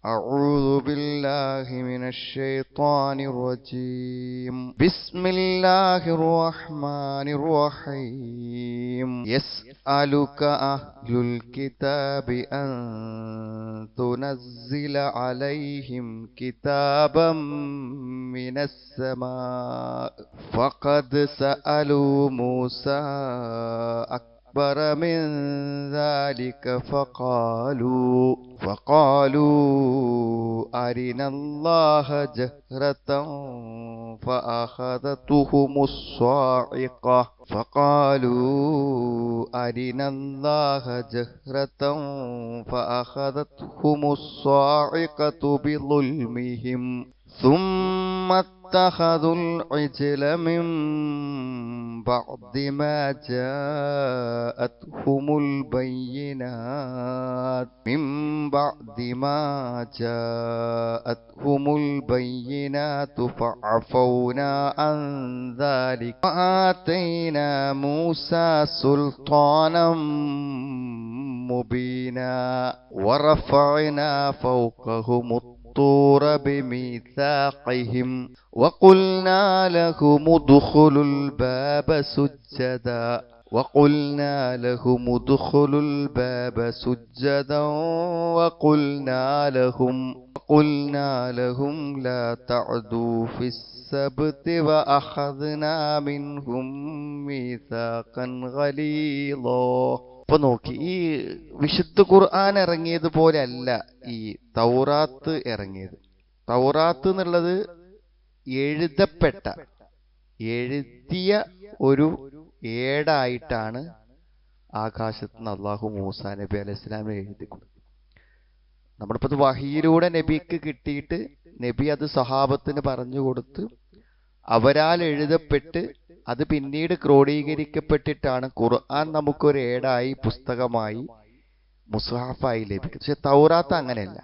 أعوذ بالله من الشيطان الرجيم بسم الله الرحمن الرحيم يسألك أهل الكتاب أن تنزل عليهم كتابا من السماء فقد سألوا موسى أكبر من ذلك فقالوا أرنا الله جهرة فأخذتهم الصاعقة بظلمهم ثم اتخذوا العجل من بعد ما جاءتهم البينات فعفونا عن ذلك وآتينا موسى سلطانا مبينا ورفعنا فوقهم الطور بميثاقهم وقلنا لهم ادخلوا الباب سجدا وقلنا لهم لا تعدوا في السبت وأخذنا منهم ميثاقا غليظا. ഇപ്പൊ നോക്കി, ഈ വിശുദ്ധ ഖുർആൻ ഇറങ്ങിയതുപോലെ അല്ല ഈ തൗറാത്ത് ഇറങ്ങിയത്. തൗറാത്ത് എന്നുള്ളത് എഴുതിയ ഒരു ഏടായിട്ടാണ് ആകാശത്ത് നിന്ന് അള്ളാഹു മൂസാ നബി അലൈഹി ഇസ്ലാമിനെ എഴുതി കൊടുത്തു. നമ്മളിപ്പോൾ വഹിയിലൂടെ നബിക്ക് കിട്ടിയിട്ട് നബി അത് സഹാബത്തിന് പറഞ്ഞു കൊടുത്ത് അവരാൽ എഴുതപ്പെട്ട് അത് പിന്നീട് ക്രോഡീകരിക്കപ്പെട്ടിട്ടാണ് ഖുർആൻ നമുക്കൊരു ഏടായി, പുസ്തകമായി, മുസ്ഹഫായി ലഭിക്കുന്നത്. പക്ഷെ തൗറാത്ത് അങ്ങനെയല്ല.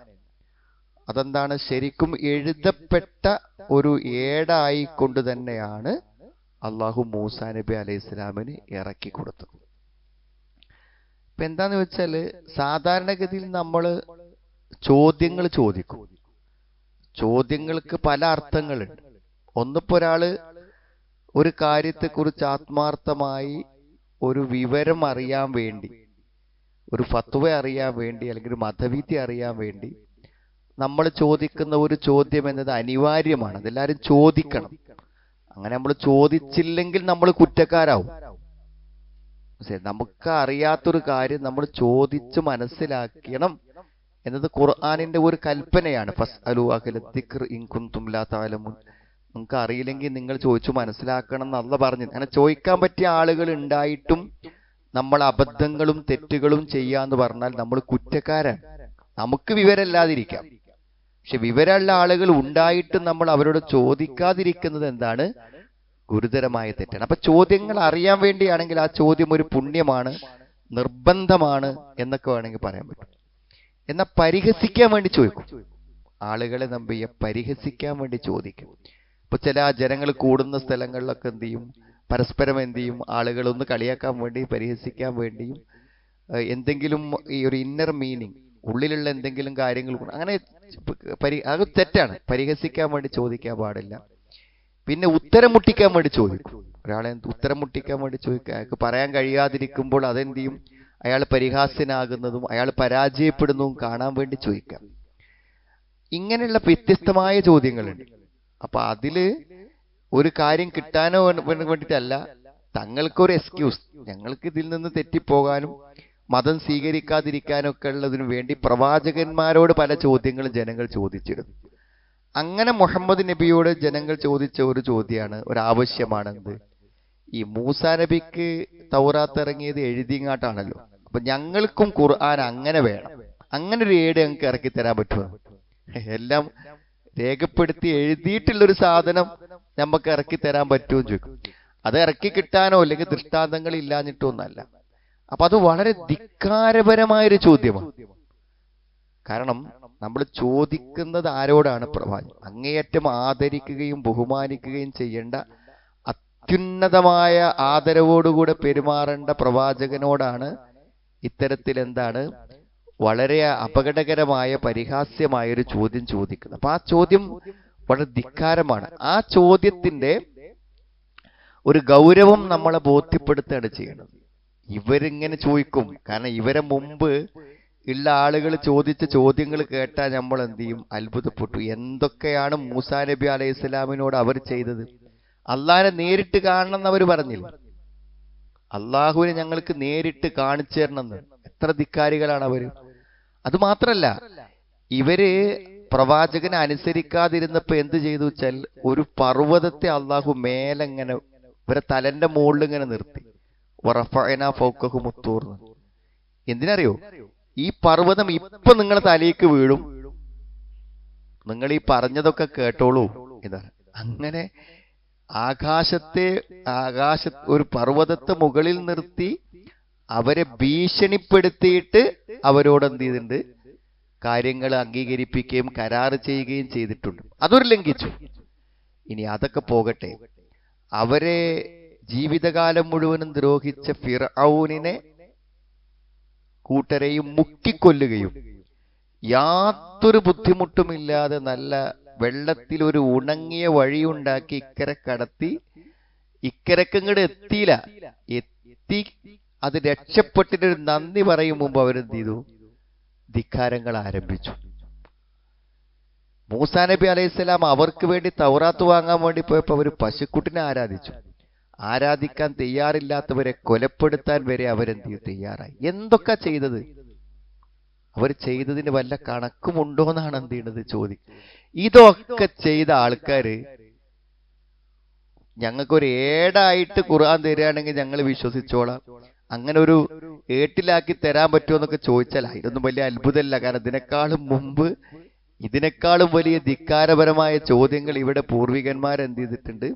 അതെന്താണ്? ശരിക്കും എഴുതപ്പെട്ട ഒരു ഏടായി കൊണ്ട് തന്നെയാണ് അള്ളാഹു മൂസാ നബി അലൈഹി ഇസ്ലാമിന് ഇറക്കി കൊടുത്തത്. ഇപ്പൊ എന്താന്ന് വെച്ചാല്, സാധാരണഗതിയിൽ നമ്മൾ ചോദ്യങ്ങൾ ചോദിക്കും. ചോദ്യങ്ങൾക്ക് പല അർത്ഥങ്ങളുണ്ട്. ഒന്നിപ്പോ ഒരാള് ഒരു കാര്യത്തെക്കുറിച്ച് ആത്മാർത്ഥമായി ഒരു വിവരം അറിയാൻ വേണ്ടി, ഒരു ഫത്വ അറിയാൻ വേണ്ടി, അല്ലെങ്കിൽ ഒരു മതവിധി അറിയാൻ വേണ്ടി നമ്മൾ ചോദിക്കുന്ന ഒരു ചോദ്യം എന്നത് അനിവാര്യമാണ്. അതെല്ലാവരും ചോദിക്കണം. അങ്ങനെ നമ്മൾ ചോദിച്ചില്ലെങ്കിൽ നമ്മൾ കുറ്റക്കാരാവും. നമുക്ക് അറിയാത്തൊരു കാര്യം നമ്മൾ ചോദിച്ച് മനസ്സിലാക്കണം എന്നത് ഖുർആനിന്റെ ഒരു കൽപ്പനയാണ്. ഫസ്അലു അഹ്ല ദിക്ർ ഇൻ കുൻതും ലാ തഅലമൂൻ. നിങ്ങൾക്ക് അറിയില്ലെങ്കിൽ നിങ്ങൾ ചോദിച്ചു മനസ്സിലാക്കണം എന്ന് അല്ലാഹ് പറഞ്ഞു. അങ്ങനെ ചോദിക്കാൻ പറ്റിയ ആളുകൾ ഉണ്ടായിട്ടും നമ്മൾ അബദ്ധങ്ങളും തെറ്റുകളും ചെയ്യാന്ന് പറഞ്ഞാൽ നമ്മൾ കുറ്റക്കാരാണ്. നമുക്ക് വിവരമില്ലാതിരിക്കാം, പക്ഷെ വിവരമുള്ള ആളുകൾ ഉണ്ടായിട്ടും നമ്മൾ അവരോട് ചോദിക്കാതിരിക്കുന്നത് എന്താണ്? ഗുരുതരമായ തെറ്റാണ്. അപ്പൊ ചോദ്യങ്ങൾ അറിയാൻ വേണ്ടിയാണെങ്കിൽ ആ ചോദ്യം ഒരു പുണ്യമാണ്, നിർബന്ധമാണ് എന്നൊക്കെ വേണമെങ്കിൽ പറയാൻ പറ്റും. എന്നാൽ പരിഹസിക്കാൻ വേണ്ടി ചോദിക്കും. ആളുകളെ നമ്പിയെ പരിഹസിക്കാൻ വേണ്ടി ചോദിക്കും. ഇപ്പൊ ചില ജനങ്ങൾ കൂടുന്ന സ്ഥലങ്ങളിലൊക്കെ എന്ത് ചെയ്യും? പരസ്പരം എന്ത് ചെയ്യും? ആളുകളൊന്ന് കളിയാക്കാൻ വേണ്ടി, പരിഹസിക്കാൻ വേണ്ടിയും, എന്തെങ്കിലും ഈ ഒരു ഇന്നർ മീനിങ്, ഉള്ളിലുള്ള എന്തെങ്കിലും കാര്യങ്ങൾ അങ്ങനെ അത് തെറ്റാണ്. പരിഹസിക്കാൻ വേണ്ടി ചോദിക്കാൻ പാടില്ല. പിന്നെ ഉത്തരം മുട്ടിക്കാൻ വേണ്ടി ചോദിക്കും. ഒരാളെ ഉത്തരം മുട്ടിക്കാൻ വേണ്ടി ചോദിക്കുക, അയാൾക്ക് പറയാൻ കഴിയാതിരിക്കുമ്പോൾ അതെന്ത് ചെയ്യും? അയാൾ പരിഹാസ്യനാകുന്നതും അയാൾ പരാജയപ്പെടുന്നതും കാണാൻ വേണ്ടി ചോദിക്കാം. ഇങ്ങനെയുള്ള വ്യത്യസ്തമായ ചോദ്യങ്ങളുണ്ട്. അപ്പൊ അതില് ഒരു കാര്യം കിട്ടാനോ വേണ്ടിയിട്ടല്ല, തങ്ങൾക്കൊരു എക്സ്ക്യൂസ്, ഞങ്ങൾക്ക് ഇതിൽ നിന്ന് തെറ്റിപ്പോകാനും മതം സ്വീകരിക്കാതിരിക്കാനൊക്കെ ഉള്ളതിനു വേണ്ടി പ്രവാചകന്മാരോട് പല ചോദ്യങ്ങളും ജനങ്ങൾ ചോദിച്ചിരുന്നു. അങ്ങനെ മുഹമ്മദ് നബിയോട് ജനങ്ങൾ ചോദിച്ച ഒരു ചോദ്യമാണ്, ഒരു ആവശ്യമാണെന്ത്? ഈ മൂസാ നബിക്ക് തൗറാത്ത് ഇറങ്ങിയത് എഴുതിങ്ങാട്ടാണല്ലോ. അപ്പൊ ഞങ്ങൾക്കും ഖുർആൻ അങ്ങനെ വേണം. അങ്ങനെ ഒരു ഏട് ഞങ്ങൾക്ക് ഇറക്കി തരാൻ പറ്റുമോ? എല്ലാം രേഖപ്പെടുത്തി എഴുതിയിട്ടുള്ളൊരു സാധനം നമുക്ക് ഇറക്കി തരാൻ പറ്റുമോ ചോദിക്കും. അത് ഇറക്കി കിട്ടാനോ അല്ലെങ്കിൽ ദൃഷ്ടാന്തങ്ങൾ ഇല്ലാഞ്ഞിട്ടോ ഒന്നല്ല. അപ്പൊ അത് വളരെ ധിക്കാരപരമായൊരു ചോദ്യമാണ്. കാരണം നമ്മൾ ചോദിക്കുന്നത് ആരോടാണ്? പ്രവാചകൻ. അങ്ങേയറ്റം ആദരിക്കുകയും ബഹുമാനിക്കുകയും ചെയ്യേണ്ട, അത്യുന്നതമായ ആദരവോടുകൂടെ പെരുമാറേണ്ട പ്രവാചകനോടാണ് ഇത്തരത്തിൽ എന്താണ് വളരെ അപകടകരമായ പരിഹാസ്യമായ ഒരു ചോദ്യം ചോദിക്കുന്നത്. അപ്പൊ ആ ചോദ്യം വളരെ ധിക്കാരമാണ്. ആ ചോദ്യത്തിന്റെ ഒരു ഗൗരവം നമ്മളെ ബോധ്യപ്പെടുത്തുകയാണ് ചെയ്യണത്. ഇവരിങ്ങനെ ചോദിക്കും, കാരണം ഇവരെ മുമ്പ് ഉള്ള ആളുകൾ ചോദിച്ച ചോദ്യങ്ങൾ കേട്ടാൽ നമ്മൾ എന്ത് ചെയ്യും? അത്ഭുതപ്പെട്ടു. എന്തൊക്കെയാണ് മൂസാ നബി അലൈഹി സ്വലാമിനോട് അവർ ചെയ്തത്? അള്ളാഹിനെ നേരിട്ട് കാണണം എന്ന് അവർ പറഞ്ഞില്ല. അള്ളാഹുവിനെ ഞങ്ങൾക്ക് നേരിട്ട് കാണിച്ചു തരണമെന്ന്. എത്ര ധിക്കാരികളാണ് അവര്! അതുമാത്രല്ല, ഇവര് പ്രവാചകനെ അനുസരിക്കാതിരുന്നപ്പോ എന്ത് ചെയ്തു വെച്ചാൽ, ഒരു പർവ്വതത്തെ അള്ളാഹു മേലെങ്ങനെ ഇവരെ തലന്റെ മുകളിൽ ഇങ്ങനെ നിർത്തി. വറഫഅനാ ഫൗഖഹും അത്തൂർ. എന്തിനറിയോ? ഈ പർവ്വതം ഇപ്പൊ നിങ്ങളെ തലയ്ക്ക് വീഴും, നിങ്ങൾ ഈ പറഞ്ഞതൊക്കെ കേട്ടോളൂ ഇതാണ്. അങ്ങനെ ആകാശ ഒരു പർവ്വതത്തെ മുകളിൽ നിർത്തി അവരെ ഭീഷണിപ്പെടുത്തിയിട്ട് അവരോട് എന്ത് ചെയ്തിട്ടുണ്ട്? കാര്യങ്ങൾ അംഗീകരിപ്പിക്കുകയും കരാറ് ചെയ്യുകയും ചെയ്തിട്ടുണ്ട്. അതൊരു ലംഘിച്ചു. ഇനി അതൊക്കെ പോകട്ടെ, അവരെ ജീവിതകാലം മുഴുവനും ദ്രോഹിച്ച ഫിർഔനിനെ കൂട്ടരെയും മുക്കിക്കൊല്ലുകയും യാതൊരു ബുദ്ധിമുട്ടുമില്ലാതെ നല്ല വെള്ളത്തിൽ ഒരു ഉണങ്ങിയ വഴിയുണ്ടാക്കി ഇക്കരെ കടത്തി. ഇക്കരക്കങ്ങട് എത്തിയില്ല, എത്തി അത് രക്ഷപ്പെട്ടിട്ടൊരു നന്ദി പറയും മുമ്പ് അവരെന്ത് ചെയ്തു? ധിക്കാരങ്ങൾ ആരംഭിച്ചു. മൂസാ നബി അലൈഹിസ്സലാം അവർക്ക് വേണ്ടി തൗറാത്ത് വാങ്ങാൻ വേണ്ടി പോയപ്പോ അവർ പശുക്കുട്ടിനെ ആരാധിച്ചു. ആരാധിക്കാൻ തയ്യാറില്ലാത്തവരെ കൊലപ്പെടുത്താൻ വരെ അവരെന്ത് ചെയ്തു? തയ്യാറായി. എന്തൊക്കെ ചെയ്തത്? അവർ ചെയ്തതിന് വല്ല കണക്കുമുണ്ടോ എന്നാണ് എന്ത് ചെയ്യുന്നത്? ചോദ്യം. ഇതൊക്കെ ചെയ്ത ആൾക്കാര് ഞങ്ങൾക്കൊരു ഏടായിട്ട് ഖുർആൻ തരികയാണെങ്കിൽ ഞങ്ങൾ വിശ്വസിച്ചോളാം, അങ്ങനെ ഒരു ഏട്ടിലാക്കി തരാൻ പറ്റുമോ എന്നൊക്കെ ചോദിച്ചാൽ ഇതൊന്നും വലിയ അത്ഭുതമല്ല. കാരണം ഇതിനേക്കാളും മുമ്പ് ഇതിനേക്കാളും വലിയ ധിക്കാരപരമായ ചോദ്യങ്ങൾ ഇവിടെ പൂർവികന്മാരെന്ത് ചെയ്തിട്ടുണ്ട്?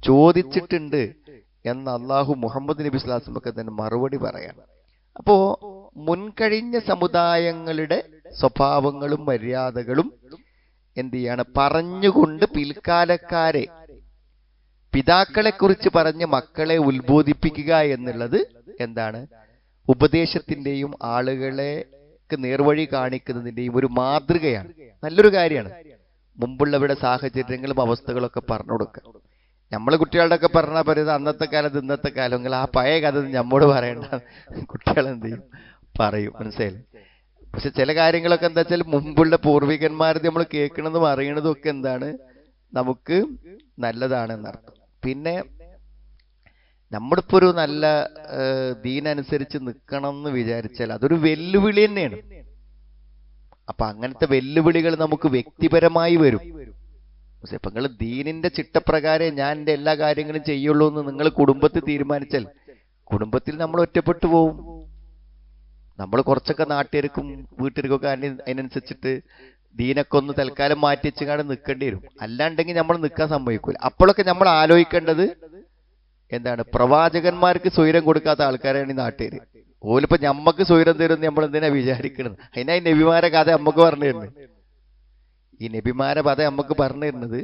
ചോദിച്ചിട്ടുണ്ട് എന്ന് അള്ളാഹു മുഹമ്മദ് നബി സ്വല്ലല്ലാഹു അലൈഹി വസല്ലം ഒക്കെ തന്നെ മറുപടി പറയാണ്. അപ്പോ മുൻകഴിഞ്ഞ സമുദായങ്ങളുടെ സ്വഭാവങ്ങളും മര്യാദകളും എന്ത് ചെയ്യാണ്? പറഞ്ഞുകൊണ്ട് പിൽക്കാലക്കാരെ, പിതാക്കളെ കുറിച്ച് പറഞ്ഞ് മക്കളെ ഉത്ബോധിപ്പിക്കുക എന്നുള്ളത് എന്താണ്? ഉപദേശത്തിന്റെയും ആളുകളെ നേർവഴി കാണിക്കുന്നതിന്റെയും ഒരു മാതൃകയാണ്. നല്ലൊരു കാര്യമാണ്. മുമ്പുള്ളവരുടെ സാഹചര്യങ്ങളും അവസ്ഥകളൊക്കെ പറഞ്ഞു കൊടുക്കുക. നമ്മള് കുട്ടികളുടെ ഒക്കെ പറഞ്ഞാൽ പറയുന്നത് അന്നത്തെ കാലത്ത് ഇന്നത്തെ കാലം, നിങ്ങൾ ആ പഴയ കഥ നമ്മോട് പറയണ്ട, കുട്ടികൾ എന്ത് ചെയ്യും? പറയും. മനസ്സിലായില്ലേ? പക്ഷെ ചില കാര്യങ്ങളൊക്കെ എന്താ വെച്ചാൽ മുമ്പുള്ള പൂർവികന്മാരത് നമ്മൾ കേൾക്കണതും അറിയണതും ഒക്കെ എന്താണ്? നമുക്ക് നല്ലതാണെന്നർത്ഥം. പിന്നെ നമ്മളിപ്പോ ഒരു നല്ല ദീനനുസരിച്ച് നിൽക്കണം എന്ന് വിചാരിച്ചാൽ അതൊരു വെല്ലുവിളി തന്നെയാണ്. അപ്പൊ അങ്ങനത്തെ വെല്ലുവിളികൾ നമുക്ക് വ്യക്തിപരമായി വരും. പക്ഷെ ഇപ്പൊ നിങ്ങൾ ദീനിന്റെ ചിട്ടപ്രകാരം ഞാൻ എൻ്റെ എല്ലാ കാര്യങ്ങളും ചെയ്യുള്ളൂ എന്ന് നിങ്ങൾ കുടുംബത്തിൽ തീരുമാനിച്ചാൽ കുടുംബത്തിൽ നമ്മൾ ഒറ്റപ്പെട്ടു പോവും. നമ്മൾ കുറച്ചൊക്കെ നാട്ടുകാർക്കും വീട്ടുകാർക്കൊക്കെ അതിനനുസരിച്ചിട്ട് ദീനൊക്കെ ഒന്ന് തൽക്കാലം മാറ്റി വെച്ചുകൊണ്ട് നിൽക്കേണ്ടി വരും. അല്ലാണ്ടെങ്കിൽ നമ്മൾ നിൽക്കാൻ സമ്മതിക്കൂല. അപ്പോഴൊക്കെ നമ്മൾ ആലോചിക്കേണ്ടത് എന്താണ്? പ്രവാചകന്മാർക്ക് സ്വൈരം കൊടുക്കാത്ത ആൾക്കാരാണ് ഈ നാട്ടുകാർ. ഓലിപ്പോ ഞമ്മക്ക് സ്വൈരം തരുമെന്ന് നമ്മൾ എന്തിനാ വിചാരിക്കുന്നത്? അതിനാ ഈ നബിമാരെ കഥ നമുക്ക് പറഞ്ഞു തരുന്നത്. ഈ നബിമാരെ കഥ നമുക്ക് പറഞ്ഞു തരുന്നത്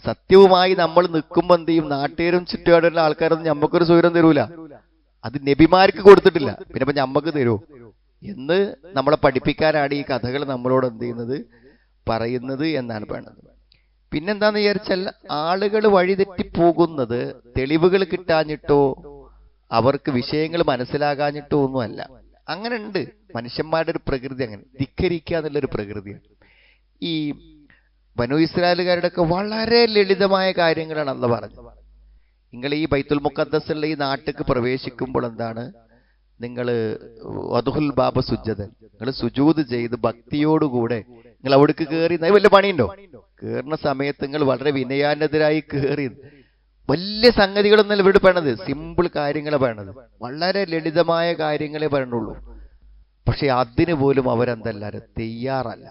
സത്യവുമായി നമ്മൾ നിൽക്കുമ്പോൾ എന്ത് ചെയ്യും? നാട്ടുകാരും ചുറ്റുപാടുള്ള ആൾക്കാരൊന്നും ഞമ്മക്കൊരു സ്വൈരം തരൂല. അത് നബിമാർക്ക് കൊടുത്തിട്ടില്ല, പിന്നെ ഇപ്പൊ ഞമ്മക്ക് തരുമോ എന്ന് നമ്മളെ പഠിപ്പിക്കാനാണ് ഈ കഥകൾ നമ്മളോട് എന്ത് ചെയ്യുന്നത്? പറയുന്നത് എന്നാണ് പറയുന്നത്. പിന്നെന്താന്ന് വിചാരിച്ചാൽ ആളുകൾ വഴിതെറ്റിപ്പോകുന്നത് തെളിവുകൾ കിട്ടാഞ്ഞിട്ടോ അവർക്ക് വിഷയങ്ങൾ മനസ്സിലാകാഞ്ഞിട്ടോ ഒന്നുമല്ല. അങ്ങനെ ഉണ്ട്. മനുഷ്യന്മാരുടെ ഒരു പ്രകൃതി അങ്ങനെ ധിക്കരിക്കുക എന്നുള്ളൊരു പ്രകൃതിയാണ്. ഈ ബനൂ ഇസ്രായേലുകാരുടെ ഒക്കെ വളരെ ലളിതമായ കാര്യങ്ങളാണ് അള്ളാഹ് പറഞ്ഞത്. നിങ്ങൾ ഈ ബൈത്തുൽ മുഖദ്ദസുള്ള ഈ നാട്ടിലേക്ക് പ്രവേശിക്കുമ്പോൾ എന്താണ്? നിങ്ങൾ വദ്ഹുൽ ബാബ സുജ്ജദൻ, നിങ്ങൾ സുജൂദ് ചെയ്ത് ഭക്തിയോടുകൂടെ നിങ്ങൾ അവിടേക്ക് കയറി. വല്ല പണിയുണ്ടോ? കയറുന്ന സമയത്ത് നിങ്ങൾ വളരെ വിനയാനെതിരായി കയറി. വലിയ സംഗതികളൊന്നും ഇവിടെ പറയണത്, സിമ്പിൾ കാര്യങ്ങളെ പറയണത്, വളരെ ലളിതമായ കാര്യങ്ങളെ പറയണുള്ളൂ. പക്ഷെ അതിന് പോലും അവരെന്തല്ലാരും തയ്യാറല്ല.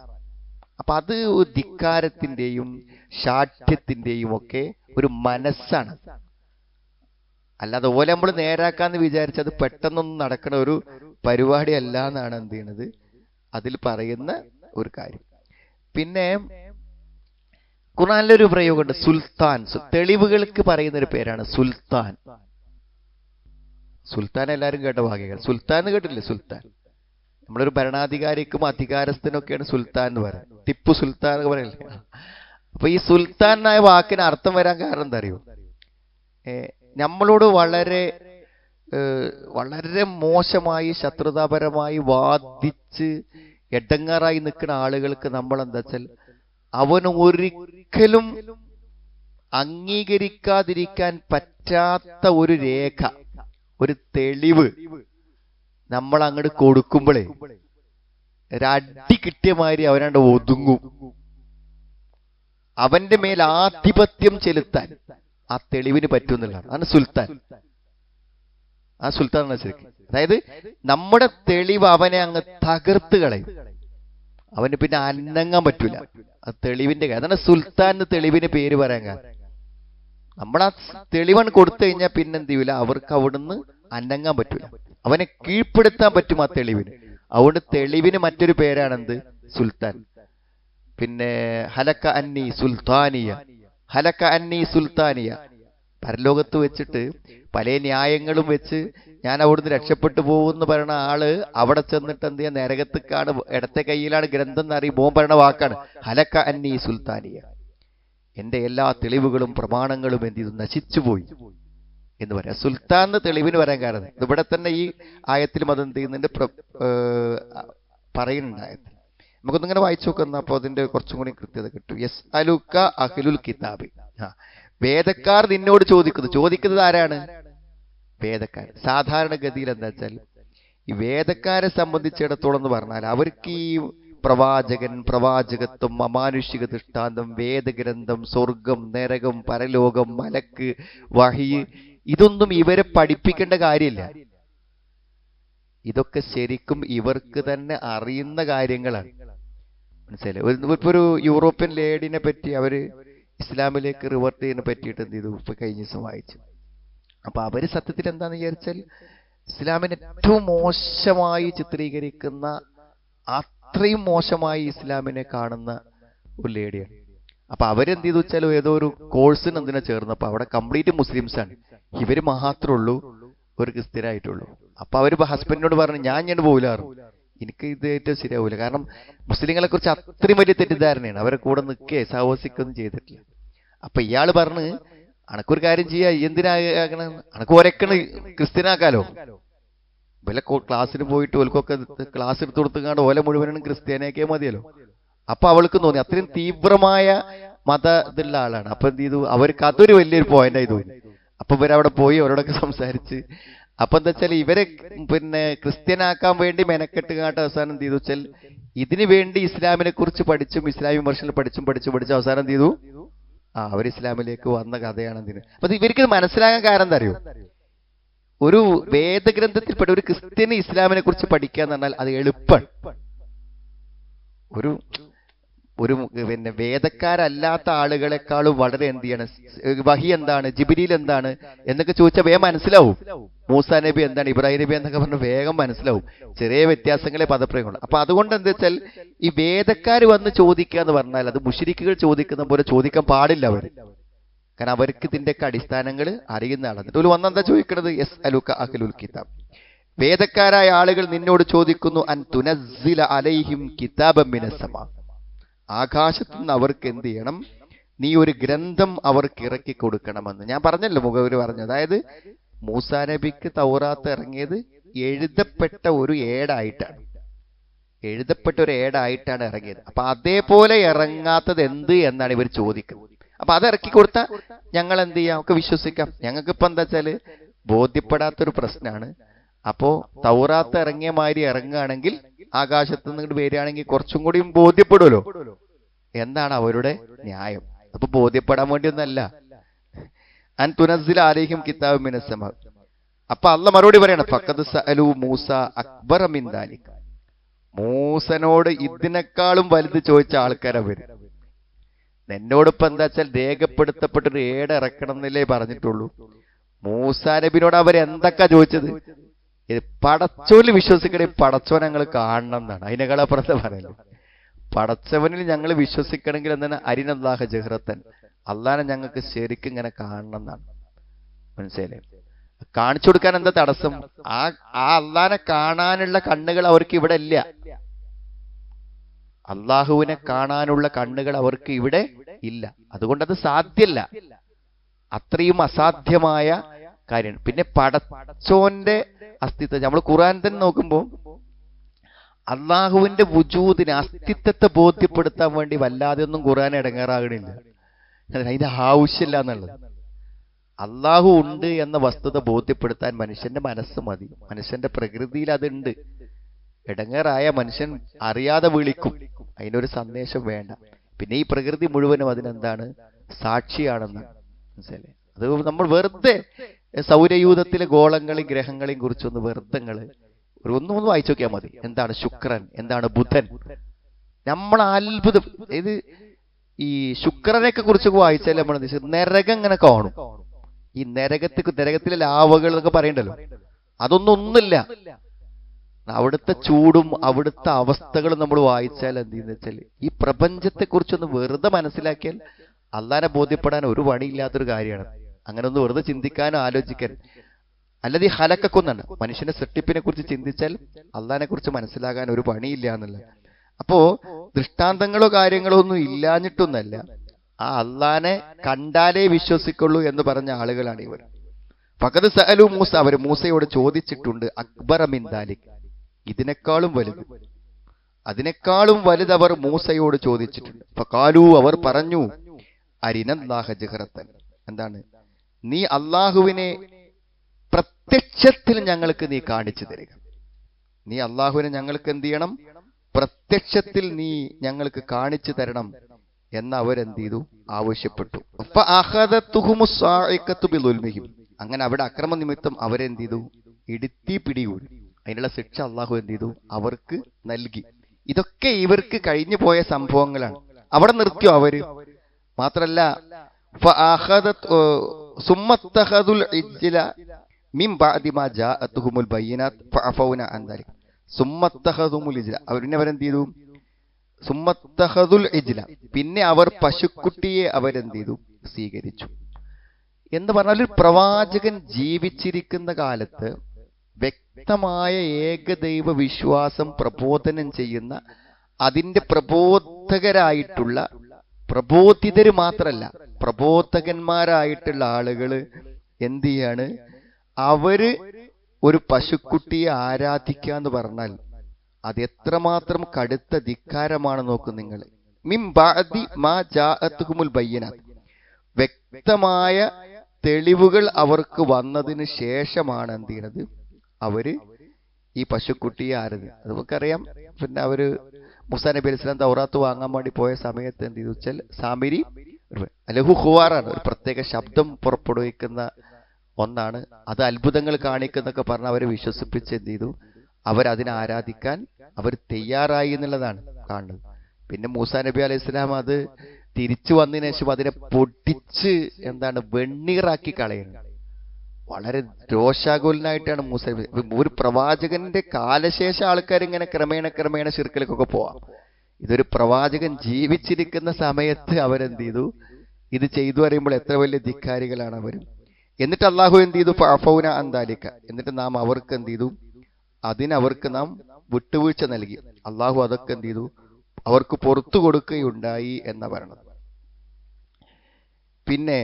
അപ്പൊ അത് ധിക്കാരത്തിന്റെയും ശാഠ്യത്തിന്റെയും ഒക്കെ ഒരു മനസ്സാണ്. അല്ലാതെ ഓലെ നമ്മൾ നേരാക്കാന്ന് വിചാരിച്ചത് പെട്ടെന്നൊന്നും നടക്കണ ഒരു പരിപാടി അല്ല എന്നാണ് എന്ത് ചെയ്യണത് അതിൽ പറയുന്ന ഒരു കാര്യം. പിന്നെ ഖുർആനിലൊരു പ്രയോഗമുണ്ട്, സുൽത്താൻ. തെളിവുകൾക്ക് പറയുന്ന ഒരു പേരാണ് സുൽത്താൻ. സുൽത്താൻ എല്ലാവരും കേട്ട ഭാഗ്യങ്ങൾ. സുൽത്താൻ കേട്ടില്ലേ? സുൽത്താൻ നമ്മളൊരു ഭരണാധികാരിക്കും അധികാരസ്ഥനൊക്കെയാണ് സുൽത്താൻ എന്ന് പറയാം. ടിപ്പു സുൽത്താൻ എന്ന് പറയല്ലേ. അപ്പൊ ഈ സുൽത്താൻ എന്നായ വാക്കിന് അർത്ഥം വരാൻ കാരണം എന്താ അറിയോ? നമ്മളോട് വളരെ വളരെ മോശമായി ശത്രുതാപരമായി വാദിച്ച് എടങ്ങാറായി നിൽക്കുന്ന ആളുകൾക്ക് നമ്മൾ എന്താ വെച്ചാൽ അവന് ഒരിക്കലും അംഗീകരിക്കാതിരിക്കാൻ പറ്റാത്ത ഒരു രേഖ, ഒരു തെളിവ് നമ്മൾ അങ്ങോട്ട് കൊടുക്കുമ്പോഴേ ഒരടി കിട്ടിയ മാതിരി അവനാണ്ട് ഒതുങ്ങും. അവന്റെ മേൽ ആധിപത്യം ചെലുത്താൻ ആ തെളിവിന് പറ്റുമെന്നുള്ളതാണ്. അതാണ് സുൽത്താൻ. ആ സുൽത്താൻ ആണ് ശരിക്കും. അതായത് നമ്മുടെ തെളിവ് അവനെ അങ്ങ് തകർത്ത് കളയും. അവന് പിന്നെ അനങ്ങാൻ പറ്റൂല. ആ തെളിവിന്റെ അതാണ് സുൽത്താൻ തെളിവിന് പേര് പറയാൻ കാരണം. നമ്മളാ തെളിവൻ കൊടുത്തു കഴിഞ്ഞാൽ പിന്നെന്ത് ചെയ്യൂല, അവർക്ക് അവിടുന്ന് അനങ്ങാൻ പറ്റൂല. അവനെ കീഴ്പ്പെടുത്താൻ പറ്റും ആ തെളിവിന്. അതുകൊണ്ട് തെളിവിന് മറ്റൊരു പേരാണെന്ത്? സുൽത്താൻ. പിന്നെ ഹലക അന്നി സുൽത്താനിയ, ഹലക അന്നി സുൽത്താനിയ. പരലോകത്ത് വെച്ചിട്ട് പല ന്യായങ്ങളും വെച്ച് ഞാൻ അവിടുന്ന് രക്ഷപ്പെട്ടു പോകുമെന്ന് പറയുന്ന ആള് അവിടെ ചെന്നിട്ട് എന്ത് ചെയ്യാൻ, നരകത്തേക്കാണ്, ഇടത്തെ കയ്യിലാണ് ഗ്രന്ഥം എന്ന് അറിയുമ്പോൾ പറയുന്ന വാക്കാണ് ഹലക അന്നി സുൽത്താനിയ. എന്റെ എല്ലാ തെളിവുകളും പ്രമാണങ്ങളും എന്ത് ചെയ്തു, നശിച്ചുപോയി എന്ന് പറയാം. സുൽത്താൻ തെളിവിന് വരാൻ കാരണം ഇവിടെ തന്നെ ഈ ആയത്തിലും അതെന്ത് ചെയ്യുന്നുണ്ട്, പറയുന്നുണ്ടായത്. നമുക്കൊന്നിങ്ങനെ വായിച്ചു നോക്കുന്ന, അപ്പോൾ അതിന്റെ കുറച്ചും കൂടി കൃത്യത കിട്ടും. യസ് അലുക്ക അഹ്ലുൽ കിതാബ്. വേദക്കാർ നിന്നോട് ചോദിക്കുന്നത് ആരാണ്? വേദക്കാർ. സാധാരണഗതിയിൽ എന്താ വെച്ചാൽ ഈ വേദക്കാരെ സംബന്ധിച്ചിടത്തോളം എന്ന് പറഞ്ഞാൽ അവർക്ക് ഈ പ്രവാചകൻ, പ്രവാചകത്വം, അമാനുഷിക ദൃഷ്ടാന്തം, വേദഗ്രന്ഥം, സ്വർഗം, നരകം, പരലോകം, മലക്ക്, വഹി, ഇതൊന്നും ഇവരെ പഠിപ്പിക്കേണ്ട കാര്യമില്ല. ഇതൊക്കെ ശരിക്കും ഇവർക്ക് തന്നെ അറിയുന്ന കാര്യങ്ങളാണ്. മനസ്സിലായി? ഇപ്പൊ ഒരു യൂറോപ്യൻ ലേഡിനെ പറ്റി അവര് ഇസ്ലാമിലേക്ക് റിവേർട്ട് ചെയ്യുന്നതിനെ പറ്റിയിട്ട് എന്ത് ചെയ്തു, ഇപ്പൊ കഴിഞ്ഞ ദിവസം വായിച്ചു. അപ്പൊ അവര് സത്യത്തിൽ എന്താന്ന് വിചാരിച്ചാൽ ഇസ്ലാമിനെ ഏറ്റവും മോശമായി ചിത്രീകരിക്കുന്ന, അത്രയും മോശമായി ഇസ്ലാമിനെ കാണുന്ന ഒരു ലേഡിയാണ്. അപ്പൊ അവരെന്ത് ചെയ്തു വെച്ചാൽ ഏതോ ഒരു കോഴ്സിന് എന്തിനാ ചേർന്നപ്പോ അവിടെ കംപ്ലീറ്റ് മുസ്ലിംസ് ആണ്. ഇവര് മാത്രമേ ഉള്ളൂ ഒരു ക്രിസ്ത്യനായിട്ടുള്ളൂ. അപ്പൊ അവര് ഹസ്ബൻഡിനോട് പറഞ്ഞു, ഞാൻ പോകില്ലാറും, എനിക്ക് ഇത് ഏറ്റവും ശരിയാവൂല. കാരണം മുസ്ലിങ്ങളെ കുറിച്ച് അത്രയും വലിയ തെറ്റിദ്ധാരണയാണ്. അവരെ കൂടെ നിൽക്കുകയോ സഹവസിക്കൊന്നും ചെയ്തിട്ടില്ല. അപ്പൊ ഇയാള് പറഞ്ഞ്, അനക്കൊരു കാര്യം ചെയ്യാ, എന്തിനാ അനക്ക് ഒരക്കണ് ക്രിസ്ത്യനാക്കാലോ. വല്ല ക്ലാസ്സിന് പോയിട്ട് ഓൽക്കൊക്കെ ക്ലാസ് എടുത്തു കൊടുത്തുകൊണ്ട് ഓല മുഴുവനും ക്രിസ്ത്യാനിയാക്കിയാൽ മതിയല്ലോ. അപ്പൊ അവൾക്ക് തോന്നി അത്രയും തീവ്രമായ മത ഇതുള്ള ആളാണ്. അപ്പൊ എന്ത് ചെയ്തു, അവർക്ക് അതൊരു വലിയൊരു പോയിന്റായി തോന്നി. അപ്പൊ ഇവരവിടെ പോയി അവരോടൊക്കെ സംസാരിച്ച്, അപ്പൊ എന്താ വെച്ചാൽ ഇവരെ പിന്നെ ക്രിസ്ത്യനാക്കാൻ വേണ്ടി മെനക്കെട്ട് കാട്ട് അവസാനം എന്ത് ചെയ്തു വെച്ചാൽ ഇതിനു വേണ്ടി ഇസ്ലാമിനെ കുറിച്ച് പഠിച്ചും ഇസ്ലാം വിമർശനം പഠിച്ചും അവസാനം എന്ത് ചെയ്തു, അവർ ഇസ്ലാമിലേക്ക് വന്ന കഥയാണ് എന്തിന്. അപ്പൊ ഇവർക്ക് മനസ്സിലാകാൻ കാരണം എന്താ അറിയോ, ഒരു വേദഗ്രന്ഥത്തിൽപ്പെട്ട ഒരു ക്രിസ്ത്യന് ഇസ്ലാമിനെ കുറിച്ച് പഠിക്കുക എന്ന് പറഞ്ഞാൽ അത് എളുപ്പമാണ്. ഒരു ഒരു പിന്നെ വേദക്കാരല്ലാത്ത ആളുകളെക്കാളും വളരെ എന്ത് ചെയ്യണം, വഹി എന്താണ്, ജിബ്രീൽ എന്താണ് എന്നൊക്കെ ചോദിച്ചാൽ വേഗം മനസ്സിലാവും. മൂസാ നബി എന്താണ്, ഇബ്രാഹിം നബി എന്നൊക്കെ പറഞ്ഞ് വേഗം മനസ്സിലാവും. ചെറിയ വ്യത്യാസങ്ങളെ പദപ്രയോഗങ്ങൾ. അപ്പൊ അതുകൊണ്ട് എന്താ വെച്ചാൽ ഈ വേദക്കാർ വന്ന് ചോദിക്കുക എന്ന് പറഞ്ഞാൽ അത് മുശ്രിക്കുകൾ ചോദിക്കുന്ന പോലെ ചോദിക്കാൻ പാടില്ല അവർ. കാരണം അവർക്ക് ഇതിന്റെയൊക്കെ അടിസ്ഥാനങ്ങൾ അറിയുന്ന ആളാണ്. എന്നിട്ട് ഒരു വന്നെന്താ ചോദിക്കുന്നത്, യസ് അലുക അഹ്ലുൽ കിതാബ്, വേദക്കാരായ ആളുകൾ നിന്നോട് ചോദിക്കുന്നു, അൻ തുനസ്സില അലൈഹിം കിതാബൻ മിനസ് സമാ, ആകാശത്തു നിന്ന് അവർക്ക് എന്ത് ചെയ്യണം, നീ ഒരു ഗ്രന്ഥം അവർക്ക് ഇറക്കി കൊടുക്കണമെന്ന്. ഞാൻ പറഞ്ഞല്ലോ, മുഖവര് പറഞ്ഞു. അതായത് മൂസാ നബിക്ക് തൗറാത്ത് ഇറങ്ങിയത് എഴുതപ്പെട്ട ഒരു ഏടായിട്ടാണ് ഇറങ്ങിയത്. അപ്പൊ അതേപോലെ ഇറങ്ങാത്തത് എന്ത് എന്നാണ് ഇവർ ചോദിക്കുന്നത്. അപ്പൊ അത് ഇറക്കി കൊടുത്താൽ ഞങ്ങൾ എന്ത് ചെയ്യാം, നമുക്ക് വിശ്വസിക്കാം. ഞങ്ങൾക്ക് ഇപ്പൊ എന്താ വെച്ചാല് ബോധ്യപ്പെടാത്തൊരു പ്രശ്നമാണ്. അപ്പോ തൗറാത്ത് ഇറങ്ങിയ മാതിരി ഇറങ്ങുകയാണെങ്കിൽ, ആകാശത്ത് നിന്ന് വരികയാണെങ്കിൽ കുറച്ചും കൂടിയും ബോധ്യപ്പെടുമല്ലോ എന്താണ് അവരുടെ ന്യായം. അപ്പൊ ബോധ്യപ്പെടാൻ വേണ്ടിയൊന്നല്ല. അൻ തുനസ്സില അലൈഹിം കിതാബൻ മിനസ് സമാ. അപ്പൊ അള്ളാഹ് മറുപടി പറയണം, ഫഖദ് സഅലു മൂസ അക്ബറ മിൻ ദാലിക, മൂസനോട് ഇതിനേക്കാളും വലുത് ചോദിച്ച ആൾക്കാരവര്. എന്നോടിപ്പോ എന്താ വെച്ചാൽ രേഖപ്പെടുത്തപ്പെട്ടൊരു ഏട് ഇറക്കണം എന്നല്ലേ പറഞ്ഞിട്ടുള്ളൂ. മൂസാ നബിനോട് അവരെന്തൊക്കെ ചോദിച്ചത്, പടച്ചോനിൽ വിശ്വസിക്കണേ, പടച്ചോൻ ഞങ്ങൾ കാണണം എന്നാണ്. അതിനേക്കാളപ്പുറത്ത് പറയുന്നത് പടച്ചവനിൽ ഞങ്ങൾ വിശ്വസിക്കണമെങ്കിൽ എന്താണ്, അരിനല്ലാഹ ജഹ്റത്തൻ, അള്ളാനെ ഞങ്ങൾക്ക് ശരിക്കും ഇങ്ങനെ കാണണം എന്നാണ്. മനസ്സിലായി? കാണിച്ചു കൊടുക്കാൻ എന്താ തടസ്സം? ആ ആ അള്ളാനെ കാണാനുള്ള കണ്ണുകൾ അവർക്ക് ഇവിടെ ഇല്ല. അള്ളാഹുവിനെ കാണാനുള്ള കണ്ണുകൾ അവർക്ക് ഇവിടെ ഇല്ല. അതുകൊണ്ടത് സാധ്യല്ല. അത്രയും അസാധ്യമായ കാര്യമാണ്. പിന്നെ പടച്ചോന്റെ അസ്തിത്വം നമ്മൾ ഖുർആൻ തന്നെ നോക്കുമ്പോൾ അള്ളാഹുവിന്റെ വുജൂദിനെ, അസ്തിത്വത്തെ ബോധ്യപ്പെടുത്താൻ വേണ്ടി വല്ലാതെ ഒന്നും ഖുർആൻ ഇടങ്ങേറാകണില്ല. അതിന്റെ ആവശ്യമില്ല എന്നുള്ളത്. അള്ളാഹു ഉണ്ട് എന്ന വസ്തുത ബോധ്യപ്പെടുത്താൻ മനുഷ്യന്റെ മനസ്സ് മതി. മനുഷ്യന്റെ പ്രകൃതിയിൽ അതുണ്ട്. ഇടങ്ങേറായ മനുഷ്യൻ അറിയാതെ വിളിക്കും. അതിനൊരു സന്ദേശം വേണ്ട. പിന്നെ ഈ പ്രകൃതി മുഴുവനും അതിനെന്താണ്? സാക്ഷിയാണെന്ന് മനസ്സിലായി. അത് നമ്മൾ വെറുതെ സൗരയൂഥത്തിലെ ഗോളങ്ങളെയും ഗ്രഹങ്ങളെയും കുറിച്ചൊന്ന് വെറുതെ ഒന്നും വായിച്ചു നോക്കിയാൽ മതി. എന്താണ് ശുക്രൻ, എന്താണ് ബുധൻ? നമ്മൾ അത്ഭുതം. ഇത് ഈ ശുക്രനെയൊക്കെ കുറിച്ച് വായിച്ചാൽ നമ്മൾ നരകം ഇങ്ങനെ കാണും. ഈ നരകത്തിലെ ലാവകൾ എന്നൊക്കെ പറയണ്ടല്ലോ, ഒന്നുമില്ല. അവിടുത്തെ ചൂടും അവിടുത്തെ അവസ്ഥകളും നമ്മൾ വായിച്ചാൽ എന്തെന്ന് വെച്ചാൽ ഈ പ്രപഞ്ചത്തെ കുറിച്ചൊന്ന് വെറുതെ മനസ്സിലാക്കിയാൽ അള്ളാനെ ബോധ്യപ്പെടാൻ ഒരു പണിയില്ലാത്തൊരു കാര്യമാണ്. അങ്ങനെ ഒന്ന് വെറുതെ ചിന്തിക്കാനോ ആലോചിക്കാൻ. അല്ലാതെ ഈ ഹലക്കൊന്നുണ്ട്. മനുഷ്യന്റെ സൃഷ്ടിപ്പിനെ കുറിച്ച് ചിന്തിച്ചാൽ അള്ളാനെ കുറിച്ച് മനസ്സിലാകാൻ ഒരു പണിയില്ല എന്നുള്ള. അപ്പോ ദൃഷ്ടാന്തങ്ങളോ കാര്യങ്ങളോ ഒന്നും ഇല്ലാഞ്ഞിട്ടൊന്നല്ല, ആ അള്ളാനെ കണ്ടാലേ വിശ്വസിക്കുള്ളൂ എന്ന് പറഞ്ഞ ആളുകളാണ് ഇവർ. ഫഖദ് സഅലു മൂസ, അവർ മൂസയോട് ചോദിച്ചിട്ടുണ്ട്, അക്ബറ മിൻ ദാലിക്, ഇതിനേക്കാളും വലുത്, അതിനേക്കാളും വലുത് അവർ മൂസയോട് ചോദിച്ചിട്ടുണ്ട്. ഫഖാലു, അവർ പറഞ്ഞു, അരിനല്ലാഹ ജഹറത്തൻ, എന്താണ്? നീ അള്ളാഹുവിനെ പ്രത്യക്ഷത്തിൽ ഞങ്ങൾക്ക് നീ കാണിച്ചു തരിക. നീ അള്ളാഹുവിനെ ഞങ്ങൾക്ക് എന്ത് ചെയ്യണം? പ്രത്യക്ഷത്തിൽ നീ ഞങ്ങൾക്ക് കാണിച്ചു തരണം എന്ന് അവരെന്ത് ചെയ്തു? ആവശ്യപ്പെട്ടു. അങ്ങനെ അവിടെ അക്രമ നിമിത്തം അവരെന്ത് ചെയ്തു? ഇടുത്തി പിടികൂടി. അതിനുള്ള ശിക്ഷ അള്ളാഹു എന്ത് ചെയ്തു? അവർക്ക് നൽകി. ഇതൊക്കെ ഇവർക്ക് കഴിഞ്ഞു പോയ സംഭവങ്ങളാണ്. അവിടെ നിർത്തിയോ അവര്? മാത്രല്ല അവരെന്ത് ചെയ്തു? പിന്നെ അവർ പശുക്കുട്ടിയെ അവരെന്ത് ചെയ്തു? സ്വീകരിച്ചു. എന്ന് പറഞ്ഞാൽ ഒരു പ്രവാചകൻ ജീവിച്ചിരിക്കുന്ന കാലത്ത് വ്യക്തമായ ഏകദൈവ വിശ്വാസം പ്രബോധനം ചെയ്യുന്ന, അതിന്റെ പ്രബോധകരായിട്ടുള്ള, പ്രബോധിതര് മാത്രല്ല പ്രബോധകന്മാരായിട്ടുള്ള ആളുകള് എന്ത് ചെയ്യാണ്? അവര് ഒരു പശുക്കുട്ടിയെ ആരാധിക്കുക എന്ന് പറഞ്ഞാൽ അത് എത്രമാത്രം കടുത്ത ധിക്കാരമാണ് നോക്കും നിങ്ങൾ. മിൻ ബഅദി മാ ജാഅത്തുഹുമുൽ ബയ്യിനാത്ത്, വ്യക്തമായ തെളിവുകൾ അവർക്ക് വന്നതിന് ശേഷമാണ് എന്ത് ചെയ്യണത്? അവര് ഈ പശുക്കുട്ടിയെ ആരാധിക്കുക. അത് നമുക്കറിയാം. പിന്നെ അവര് മൂസാ നബി അലൈഹി സ്വലാം തൗറാത്ത് വാങ്ങാൻ വേണ്ടി പോയ സമയത്ത് എന്ത് ചെയ്തു വെച്ചാൽ സാമിരി ലഹു ഖുവാറാണ്, ഒരു പ്രത്യേക ശബ്ദം പുറപ്പെടുവിക്കുന്ന ഒന്നാണ്. അത് അത്ഭുതങ്ങൾ കാണിക്കുന്നൊക്കെ പറഞ്ഞ് അവരെ വിശ്വസിപ്പിച്ച് എന്ത് ചെയ്തു? അവരതിനെ ആരാധിക്കാൻ അവർ തയ്യാറായി എന്നുള്ളതാണ് കാണുന്നത്. പിന്നെ മൂസാ നബി അലൈഹി സ്വലാം അത് തിരിച്ചു വന്നതിന് ശേഷം അതിനെ പൊട്ടിച്ച് വെണ്ണീറാക്കി കളയുന്നത്. വളരെ രോഷാകുലനായിട്ടാണ് മൂസ. ഒരു പ്രവാചകന്റെ കാലശേഷ ആൾക്കാർ ഇങ്ങനെ ക്രമേണ ശിർക്കിലേക്കൊക്കെ പോവാം. ഇതൊരു പ്രവാചകൻ ജീവിച്ചിരിക്കുന്ന സമയത്ത് അവരെന്ത് ചെയ്തു? ഇത് ചെയ്തു പറയുമ്പോൾ എത്ര വലിയ ധിക്കാരികളാണ് അവർ. എന്നിട്ട് അള്ളാഹു എന്ത് ചെയ്തു? ഫഅഫൗന അൻ ദാലിക, എന്നിട്ട് നാം അവർക്ക് എന്ത് ചെയ്തു? അതിനവർക്ക് നാം വിട്ടുവീഴ്ച നൽകി. അള്ളാഹു അതൊക്കെ എന്ത് ചെയ്തു? അവർക്ക് പുറത്തു കൊടുക്കുകയുണ്ടായി എന്ന പറയണത്. പിന്നെ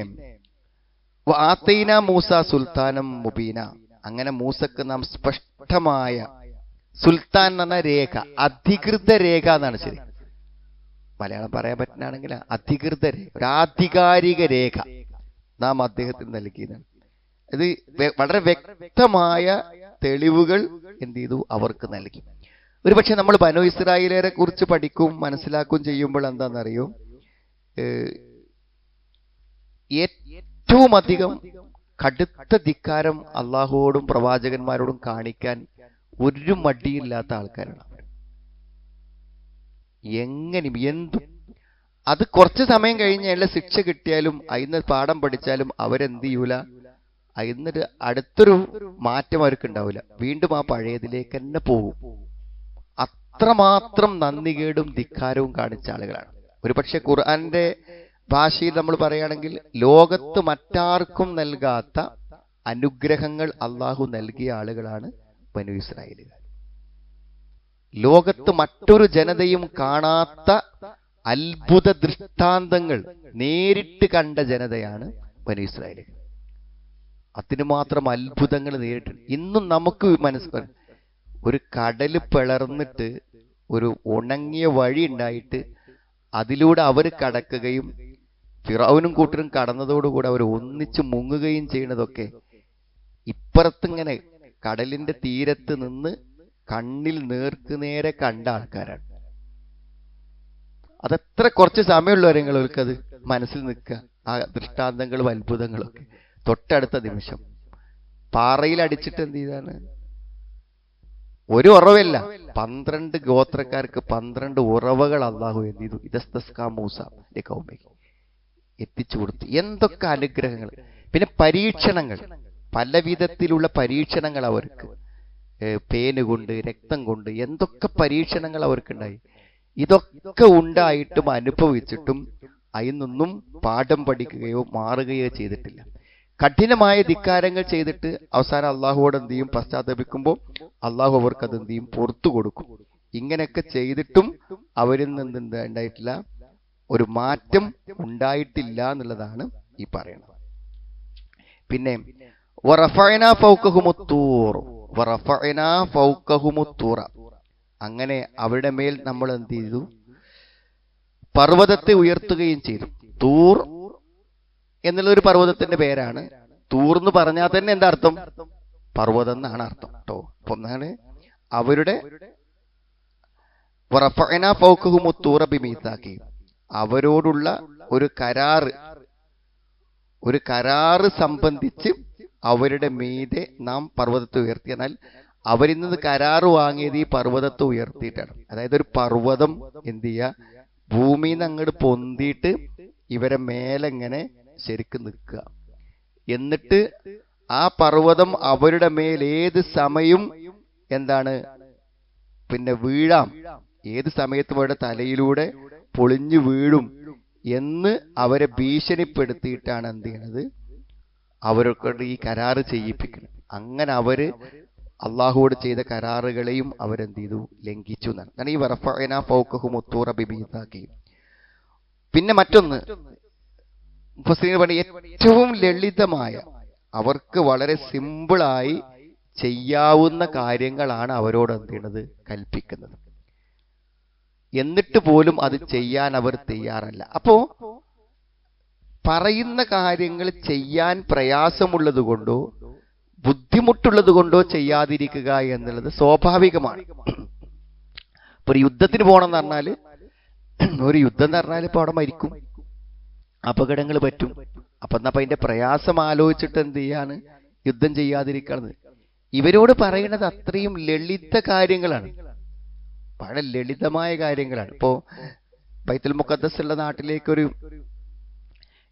മൂസ സുൽത്താനം മുബീന, അങ്ങനെ മൂസക്ക് നാം സ്പഷ്ടമായ, സുൽത്താൻ എന്ന രേഖ, അധികൃത രേഖ എന്നാണ് ശരി മലയാളം പറയാൻ പറ്റുന്നതാണെങ്കിൽ, അധികൃത രേഖ, ഒരു ആധികാരിക രേഖ നാം അദ്ദേഹത്തിന് നൽകിയതാണ്. ഇത് വളരെ വ്യക്തമായ തെളിവുകൾ എന്ത് ചെയ്തു? അവർക്ക് നൽകി. ഒരുപക്ഷെ നമ്മൾ ബനൂ ഇസ്രായേലിനെ കുറിച്ച് പഠിക്കും, മനസ്സിലാക്കും ചെയ്യുമ്പോൾ എന്താണെന്നറിയോ? ഏറ്റവും അധികം കടുത്ത ധിക്കാരം അള്ളാഹുവോടും പ്രവാചകന്മാരോടും കാണിക്കാൻ ഒരു മടിയില്ലാത്ത ആൾക്കാരാണ് അവർ. എങ്ങനെയും എന്തും അത് കുറച്ച് സമയം കഴിഞ്ഞ് എല്ലാ ശിക്ഷ കിട്ടിയാലും അതിന് പാഠം പഠിച്ചാലും അവരെന്ത് ചെയ്യൂല? അതിന്നൊരു അടുത്തൊരു മാറ്റം അവർക്ക് ഉണ്ടാവില്ല. വീണ്ടും ആ പഴയതിലേക്ക് തന്നെ പോകും. അത്രമാത്രം നന്ദികേടും ധിക്കാരവും കാണിച്ച ആളുകളാണ്. ഒരുപക്ഷെ ഖുർആന്റെ ഭാഷയിൽ നമ്മൾ പറയുകയാണെങ്കിൽ ലോകത്ത് മറ്റാർക്കും നൽകാത്ത അനുഗ്രഹങ്ങൾ അള്ളാഹു നൽകിയ ആളുകളാണ് ബനൂ ഇസ്രായേലുകാർ. ലോകത്ത് മറ്റൊരു ജനതയും കാണാത്ത അത്ഭുത ദൃഷ്ടാന്തങ്ങൾ നേരിട്ട് കണ്ട ജനതയാണ് ബനൂ ഇസ്രായേലുകാർ. അതിനുമാത്രം അത്ഭുതങ്ങൾ നേരിട്ടുണ്ട്. ഇന്നും നമുക്ക് മനസ്സിലാക്കും, ഒരു കടല് പിളർന്നിട്ട് ഒരു ഉണങ്ങിയ വഴി ഉണ്ടായിട്ട് അതിലൂടെ അവർ കടക്കുകയും ഫിറഔനും കൂട്ടരും കടന്നതോടുകൂടി അവർ ഒന്നിച്ച് മുങ്ങുകയും ചെയ്യുന്നതൊക്കെ ഇപ്പുറത്തിങ്ങനെ കടലിന്റെ തീരത്ത് നിന്ന് കണ്ണിൽ നേർക്കുനേരെ കണ്ട ആൾക്കാരാണ്. അതെത്ര കുറച്ച് സമയമുള്ളവരെങ്ങൾക്ക് അത് മനസ്സിൽ നിൽക്കുക, ആ ദൃഷ്ടാന്തങ്ങളും അത്ഭുതങ്ങളൊക്കെ. തൊട്ടടുത്ത നിമിഷം പാറയിൽ അടിച്ചിട്ട് എന്ത് ചെയ്താണ്, ഒരു ഉറവല്ല, 12 ഗോത്രക്കാർക്ക് 12 ഉറവകൾ അള്ളാഹു എന്ത് ചെയ്തു, ഇദസ്തസ്കാ മൂസ ലിഖൗമിഹി എത്തിച്ചു കൊടുത്തു. എന്തൊക്കെ അനുഗ്രഹങ്ങൾ. പിന്നെ പരീക്ഷണങ്ങൾ, പല വിധത്തിലുള്ള പരീക്ഷണങ്ങൾ അവർക്ക്, പേന് കൊണ്ട്, രക്തം കൊണ്ട്, എന്തൊക്കെ പരീക്ഷണങ്ങൾ അവർക്കുണ്ടായി. ഇതൊക്കെ ഉണ്ടായിട്ടും അനുഭവിച്ചിട്ടും അതിൽ നിന്നും പാഠം പഠിക്കുകയോ മാറുകയോ ചെയ്തിട്ടില്ല. കഠിനമായ ധിക്കാരങ്ങൾ ചെയ്തിട്ട് അവസാനം അള്ളാഹുവോട് എന്ത് ചെയ്യും, പശ്ചാത്തപിക്കുമ്പോൾ അള്ളാഹു അവർക്ക് അത് എന്ത് ചെയ്യും, പുറത്തു കൊടുക്കും. ഇങ്ങനെയൊക്കെ ചെയ്തിട്ടും അവരിൽ നിന്ന് ഉണ്ടായിട്ടില്ല, ഒരു മാറ്റം ഉണ്ടായിട്ടില്ല എന്നുള്ളതാണ് ഈ പറയുന്നത്. പിന്നെ വറഫഅനാ ഫൗഖഹുമുത്തൂർ, വറഫഅനാ ഫൗഖഹുമുത്തൂറ, അങ്ങനെ അവരുടെ മേൽ നമ്മൾ എന്ത് ചെയ്തു, പർവ്വതത്തെ ഉയർത്തുകയും ചെയ്തു. തൂർ എന്നുള്ളൊരു പർവ്വതത്തിന്റെ പേരാണ്. തൂർ എന്ന് പറഞ്ഞാൽ തന്നെ എന്താ അർത്ഥം, പർവ്വതം എന്നാണ് അർത്ഥം കേട്ടോ. അപ്പൊ ഒന്നാണ് അവരുടെ വറഫഅനാ ഫൗഖഹുമുത്തൂറ ബിമീസാഖി, അവരോടുള്ള ഒരു കരാറ് സംബന്ധിച്ച് അവരുടെ മീതെ നാം പർവ്വതത്തെ ഉയർത്തി. എന്നാൽ അവരിൽ നിന്ന് കരാറ് വാങ്ങിയത് ഈ പർവ്വതത്തെ ഉയർത്തിയിട്ടാണ്. അതായത് ഒരു പർവ്വതം എന്ത് ചെയ്യുക, ഭൂമിയിൽ നിന്ന് അങ്ങോട്ട് പൊന്തിയിട്ട് ഇവരെ മേലെങ്ങനെ ശരിക്കും നിൽക്കുക. എന്നിട്ട് ആ പർവ്വതം അവരുടെ മേൽ ഏത് സമയം എന്താണ് പിന്നെ വീഴാം, ഏത് സമയത്തും അവരുടെ തലയിലൂടെ പൊളിഞ്ഞു വീഴും എന്ന് അവരെ ഭീഷണിപ്പെടുത്തിയിട്ടാണ് എന്ത് ചെയ്യണത്, അവരൊക്കെ ഈ കരാറ് ചെയ്യിപ്പിക്കുന്നത്. അങ്ങനെ അവര് അള്ളാഹുവോട് ചെയ്ത കരാറുകളെയും അവരെന്ത് ചെയ്തു, ലംഘിച്ചു എന്നാണ്. കാരണം ഈ വറഫഅനാ ഫൗഖഹുമുത്തൂറ ബിമീസാഖി. പിന്നെ മറ്റൊന്ന് മുഫസ്സിരീൻ പറഞ്ഞ ഏറ്റവും ലളിതമായ, അവർക്ക് വളരെ സിമ്പിളായി ചെയ്യാവുന്ന കാര്യങ്ങളാണ് അവരോട് എന്ത് ചെയ്യുന്നത്, കൽപ്പിക്കുന്നത്. എന്നിട്ട് പോലും അത് ചെയ്യാൻ അവർ തയ്യാറല്ല. അപ്പോ പറയുന്ന കാര്യങ്ങൾ ചെയ്യാൻ പ്രയാസമുള്ളത് കൊണ്ടോ ബുദ്ധിമുട്ടുള്ളത് കൊണ്ടോ ചെയ്യാതിരിക്കുക എന്നുള്ളത് സ്വാഭാവികമാണ്. ഇപ്പൊ ഒരു യുദ്ധത്തിന് പോകണം എന്ന് പറഞ്ഞാല്, ഒരു യുദ്ധം എന്ന് പറഞ്ഞാൽ ഇപ്പൊ അവിടെ മരിക്കും, അപകടങ്ങൾ പറ്റും. അപ്പൊ എന്നാ അതിന്റെ പ്രയാസം ആലോചിച്ചിട്ട് എന്ത് ചെയ്യാണ്, യുദ്ധം ചെയ്യാതിരിക്കണത്. ഇവരോട് പറയുന്നത് അത്രയും ലളിത കാര്യങ്ങളാണ്, വളരെ ലളിതമായ കാര്യങ്ങളാണ്. ഇപ്പോ ബൈത്തുൽ മുഖദ്ദസ് ഉള്ള നാട്ടിലേക്ക് ഒരു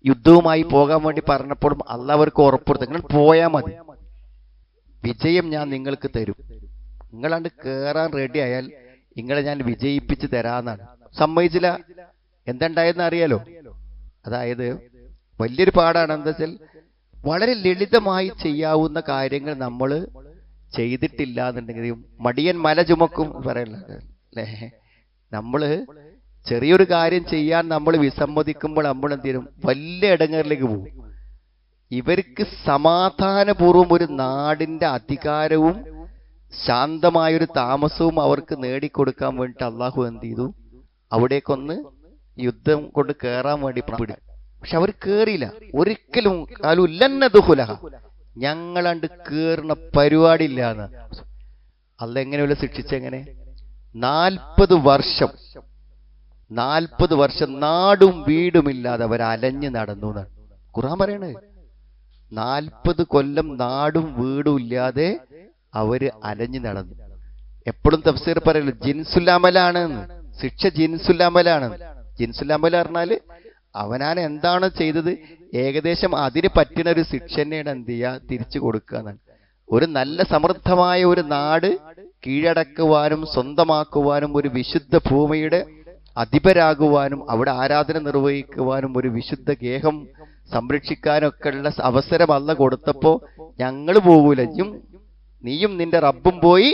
യുദ്ധവുമായി പോകാൻ വേണ്ടി പറഞ്ഞപ്പോഴും അള്ളാഹ് അവർക്ക് ഉറപ്പെടുത്തും, നിങ്ങൾ പോയാൽ മതി, വിജയം ഞാൻ നിങ്ങൾക്ക് തരും, നിങ്ങളാണ്ട് കേറാൻ റെഡി ആയാൽ നിങ്ങളെ ഞാൻ വിജയിപ്പിച്ച് തരാന്നാണ്. സമ്മതിച്ചില്ല. എന്തുണ്ടായെന്ന് അറിയാലോ. അതായത് വലിയൊരു പാടാണ്. എന്താ വെച്ചാൽ വളരെ ലളിതമായി ചെയ്യാവുന്ന കാര്യങ്ങൾ നമ്മൾ ചെയ്തിട്ടില്ല എന്നുണ്ടെങ്കിൽ മടിയൻ മല ചുമക്കും പറയുന്നത് അല്ലേ. നമ്മള് ചെറിയൊരു കാര്യം ചെയ്യാൻ നമ്മൾ വിസമ്മതിക്കുമ്പോൾ നമ്മൾ എന്ത് ചെയ്യും, വലിയ ഇടങ്ങളിലേക്ക് പോകും. ഇവർക്ക് സമാധാനപൂർവ്വം ഒരു നാടിന്റെ അധികാരവും ശാന്തമായൊരു താമസവും അവർക്ക് നേടിക്കൊടുക്കാൻ വേണ്ടിയിട്ട് അള്ളാഹു എന്ത് ചെയ്തു, അവിടേക്കൊന്ന് യുദ്ധം കൊണ്ട് കയറാൻ വേണ്ടി പിടി. പക്ഷെ അവർ കേറിയില്ല ഒരിക്കലും. കാലുല്ലന്നദുഖുലഹ, ഞങ്ങളണ്ട് കേറുന്ന പരിപാടിയില്ല എന്ന് അള്ളാഹ് എങ്ങനെയുള്ള ശിക്ഷിച്ചെങ്ങനെ 40 വർഷം നാടും വീടുമില്ലാതെ അവർ അലഞ്ഞു നടന്നു എന്നാണ് ഖുർആൻ പറയണത്. 40 കൊല്ലം നാടും വീടും ഇല്ലാതെ അവര് അലഞ്ഞു നടന്നു. എപ്പോഴും തഫ്സീർ പറയല്ലോ ജിൻസുൽ അമലാണ്, ശിക്ഷ ജിൻസുൽ അമലാണ്. ജിൻസുൽ അമൽ പറഞ്ഞാല് അവനാണ് എന്താണ് ചെയ്തത് ഏകദേശം അതിന് പറ്റുന്ന ഒരു ശിക്ഷ തന്നെയാണ് എന്ത് ചെയ്യുക, തിരിച്ചു കൊടുക്കുക എന്നാണ്. ഒരു നല്ല സമൃദ്ധമായ ഒരു നാട് കീഴടക്കുവാനും സ്വന്തമാക്കുവാനും ഒരു വിശുദ്ധ ഭൂമിയുടെ അധിപരാകുവാനും അവിടെ ആരാധന നിർവഹിക്കുവാനും ഒരു വിശുദ്ധ ഗേഹം സംരക്ഷിക്കാനൊക്കെ ഉള്ള അവസരം അല്ല കൊടുത്തപ്പോ ഞങ്ങൾ പോകൂല, നീയും നിന്റെ റബ്ബും പോയി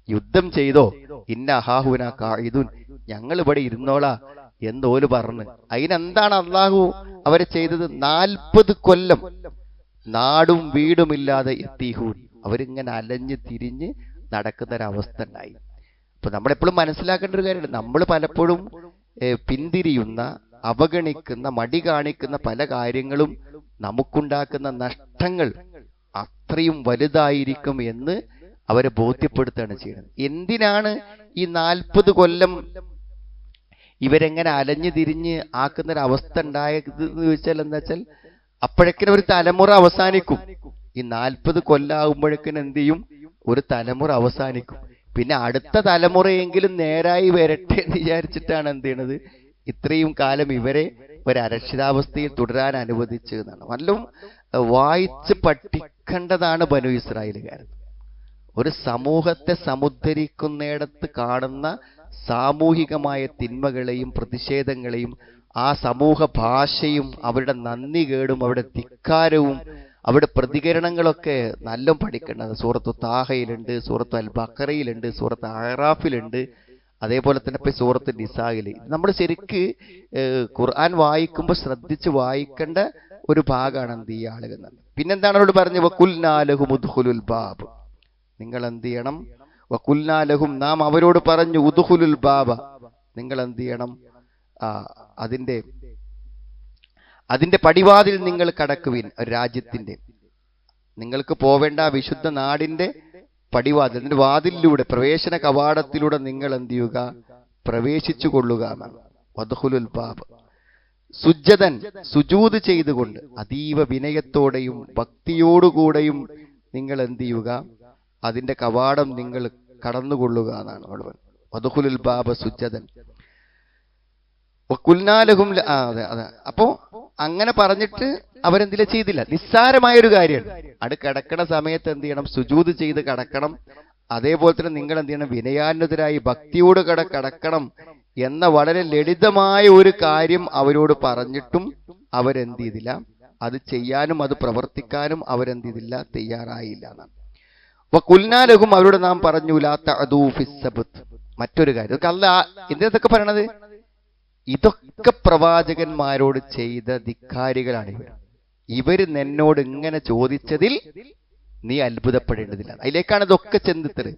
യുദ്ധം ചെയ്തോ, ഇന്ന അഹാഹുന ഖാഇദുൻ, ഞങ്ങൾ ഇവിടെ ഇരുന്നോളാ എന്നോല് പറഞ്ഞു. അതിനെന്താണ് അള്ളാഹു അവരെ ചെയ്തത്? 40 കൊല്ലം നാടും വീടുമില്ലാതെ എത്തിഹൂൻ, അവരിങ്ങനെ അലഞ്ഞ് തിരിഞ്ഞ് നടക്കുന്നൊരവസ്ഥ ഉണ്ടായി. അപ്പൊ നമ്മളെപ്പോഴും മനസ്സിലാക്കേണ്ട ഒരു കാര്യമാണ്, നമ്മൾ പലപ്പോഴും പിന്തിരിയുന്ന, അവഗണിക്കുന്ന, മടി കാണിക്കുന്ന പല കാര്യങ്ങളും നമുക്കുണ്ടാക്കുന്ന നഷ്ടങ്ങൾ അത്രയും വലുതായിരിക്കും എന്ന് അവരെ ബോധ്യപ്പെടുത്തുകയാണ് ചെയ്യുന്നത്. എന്തിനാണ് ഈ 40 കൊല്ലം ഇവരെങ്ങനെ അലഞ്ഞു തിരിഞ്ഞ് ആക്കുന്നൊരവസ്ഥ ഉണ്ടായത് എന്ന് ചോദിച്ചാൽ എന്താ വെച്ചാൽ, അപ്പോഴേക്കിനും ഒരു തലമുറ അവസാനിക്കും. ഈ 40 കൊല്ലാകുമ്പോഴേക്കിനും എന്ത് ചെയ്യും? ഒരു തലമുറ അവസാനിക്കും. പിന്നെ അടുത്ത തലമുറയെങ്കിലും നേരായി വരട്ടെ എന്ന് വിചാരിച്ചിട്ടാണ് എന്ത് ചെയ്യണത്, ഇത്രയും കാലം ഇവരെ ഒരു അരക്ഷിതാവസ്ഥയിൽ തുടരാൻ അനുവദിച്ചു എന്നാണ്. വല്ലതും വായിച്ച് പഠിക്കേണ്ടതാണ് ബനു ഇസ്രായേലുകാർ. ഒരു സമൂഹത്തെ സമുദ്ധരിക്കുന്നിടത്ത് കാണുന്ന സാമൂഹികമായ തിന്മകളെയും പ്രതിഷേധങ്ങളെയും ആ സമൂഹ ഭാഷയും അവരുടെ നന്ദികേടും അവരുടെ ധിക്കാരവും അവരുടെ പ്രതികരണങ്ങളൊക്കെ നല്ല പഠിക്കേണ്ടത്. സൂറത്തു താഹയിലുണ്ട്, സൂറത്തു അൽ ബഖറയിലുണ്ട്, സൂറത്ത് അഹ്റാഫിലുണ്ട്, അതേപോലെ തന്നെ ഇപ്പൊ സൂറത്ത് നിസായിൽ. നമ്മൾ ശരിക്ക് ഖുർആൻ വായിക്കുമ്പോൾ ശ്രദ്ധിച്ച് വായിക്കേണ്ട ഒരു ഭാഗമാണ് എന്ത് ഈ ആളുകൾ. പിന്നെന്താണ് അവരോട് പറഞ്ഞു? വഖുൽനാലഹും ഉദ്ഖുലുൽ ബാബ്, നിങ്ങൾ എന്ത് ചെയ്യണം? വഖുൽനാലഹും, നാം അവരോട് പറഞ്ഞു, ഉദ്ഖുലുൽ ബാബ, നിങ്ങൾ എന്ത് ചെയ്യണം? അതിന്റെ പടിവാതിൽ നിങ്ങൾ കടക്കുവിൻ. രാജ്യത്തിന്റെ, നിങ്ങൾക്ക് പോവേണ്ട വിശുദ്ധ നാടിന്റെ പടിവാതിൽ, അതിന്റെ വാതിലിലൂടെ, പ്രവേശന കവാടത്തിലൂടെ നിങ്ങൾ എന്ത് ചെയ്യുക? പ്രവേശിച്ചു കൊള്ളുക എന്നാണ്. വദ്ഖുലുൽ ബാബ് സുജ്ജദൻ, സുജൂദ് ചെയ്തുകൊണ്ട്, അതീവ വിനയത്തോടെയും ഭക്തിയോടുകൂടെയും നിങ്ങൾ എന്ത് ചെയ്യുക? അതിന്റെ കവാടം നിങ്ങൾ കടന്നുകൊള്ളുക എന്നാണ്. വദ്ഖുലുൽ ബാബ സുജ്ജദൻ വഖുൽനാലഹും. അതെ. അപ്പോ അങ്ങനെ പറഞ്ഞിട്ട് അവരെന്തിലും ചെയ്തില്ല. നിസ്സാരമായൊരു കാര്യമാണ്. അത് കിടക്കണ സമയത്ത് എന്ത് ചെയ്യണം? സുജൂദ് ചെയ്ത് കിടക്കണം. അതേപോലെ തന്നെ നിങ്ങൾ എന്ത് ചെയ്യണം? വിനയാന്വിതരായി ഭക്തിയോട് കടക്കണം എന്ന വളരെ ലളിതമായ ഒരു കാര്യം അവരോട് പറഞ്ഞിട്ടും അവരെന്ത് ചെയ്തില്ല? അത് ചെയ്യാനും അത് പ്രവർത്തിക്കാനും അവരെന്ത് ചെയ്തില്ല? തയ്യാറായില്ല എന്നാണ്. വഖുൽനാലഹും, അവരോട് നാം പറഞ്ഞു, ലാ തഅദൂ ഫിസ് സബ്ത്. മറ്റൊരു കാര്യം, എന്തൊക്കെ പറയണത്? ഇതൊക്കെ പ്രവാചകന്മാരോട് ചെയ്ത ധിക്കാരികളാണ് ഇവർ. ഇവര് നിന്നോട് ഇങ്ങനെ ചോദിച്ചതിൽ നീ അത്ഭുതപ്പെടേണ്ടതില്ല. അതിലേക്കാണ് ഇതൊക്കെ ചെന്നെത്തത്.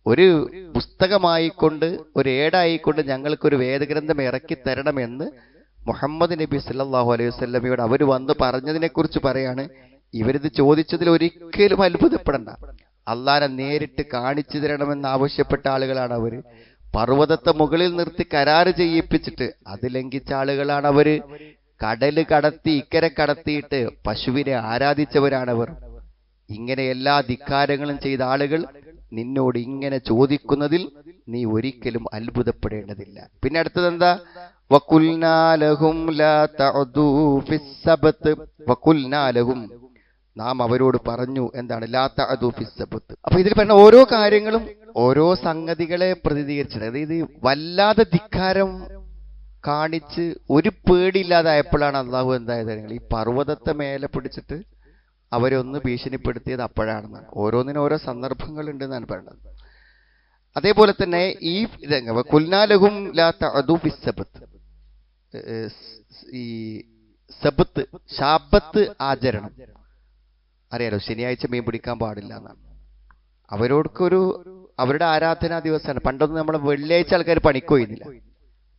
ഒരു പുസ്തകമായിക്കൊണ്ട്, ഒരു ഏടായിക്കൊണ്ട് ഞങ്ങൾക്കൊരു വേദഗ്രന്ഥം ഇറക്കി തരണമെന്ന് മുഹമ്മദ് നബി സല്ലല്ലാഹു അലൈഹി വസല്ലമയോട് അവർ വന്ന് പറഞ്ഞതിനെ കുറിച്ച് പറയാണ്. ഇവരിത് ചോദിച്ചതിൽ ഒരിക്കലും അത്ഭുതപ്പെടണ്ട. അള്ളാനെ നേരിട്ട് കാണിച്ചു തരണമെന്ന് ആവശ്യപ്പെട്ട ആളുകളാണ് അവര്. പർവ്വതത്തെ മുകളിൽ നിർത്തി കരാറ് ചെയ്യിപ്പിച്ചിട്ട് അത് ലംഘിച്ച ആളുകളാണ് അവര്. കടല് കടത്തി ഇക്കരെ കടത്തിയിട്ട് പശുവിനെ ആരാധിച്ചവരാണവർ. ഇങ്ങനെ എല്ലാ ധിക്കാരങ്ങളും ചെയ്ത ആളുകൾ നിന്നോട് ഇങ്ങനെ ചോദിക്കുന്നതിൽ നീ ഒരിക്കലും അത്ഭുതപ്പെടേണ്ടതില്ല. പിന്നെ അടുത്തത് എന്താ? വഖുൽനാലഹും ലാ തഅദൂ ഫിസ് സബ്ത്. വഖുൽനാലഹും, നാം അവരോട് പറഞ്ഞു എന്താണ്? ലാ തഅദൂ ഫിസ് സബ്ത്. അപ്പൊ ഇതിൽ പറഞ്ഞ ഓരോ കാര്യങ്ങളും ഓരോ സംഗതികളെ പ്രതിനിധീകരിച്ചത്. അതായത് വല്ലാതെ ധിക്കാരം കാണിച്ച് ഒരു പേടിയില്ലാതായപ്പോഴാണ് അള്ളാഹു എന്തായത്? ഈ പർവ്വതത്തെ മേലെ പിടിച്ചിട്ട് അവരെ ഒന്ന് ഭീഷണിപ്പെടുത്തിയത് അപ്പോഴാണെന്നാണ്. ഓരോന്നിനും ഓരോ സന്ദർഭങ്ങൾ ഉണ്ടെന്നാണ് പറയുന്നത്. അതേപോലെ തന്നെ ഈ കുൽനാലഹും ലാ തഅദൂ ഫിസ് സബ്ത്, ഈ സബ്ത് ശാബത്ത് ആചരണം അറിയാലോ, ശനിയാഴ്ച മീൻ പിടിക്കാൻ പാടില്ല എന്നാണ്. അവരോടൊക്കൊരു അവരുടെ ആരാധനാ ദിവസമാണ്. പണ്ടൊന്നും നമ്മളെ വെള്ളിയാഴ്ച ആൾക്കാർ പണിക്കൊയ്യുന്നില്ല.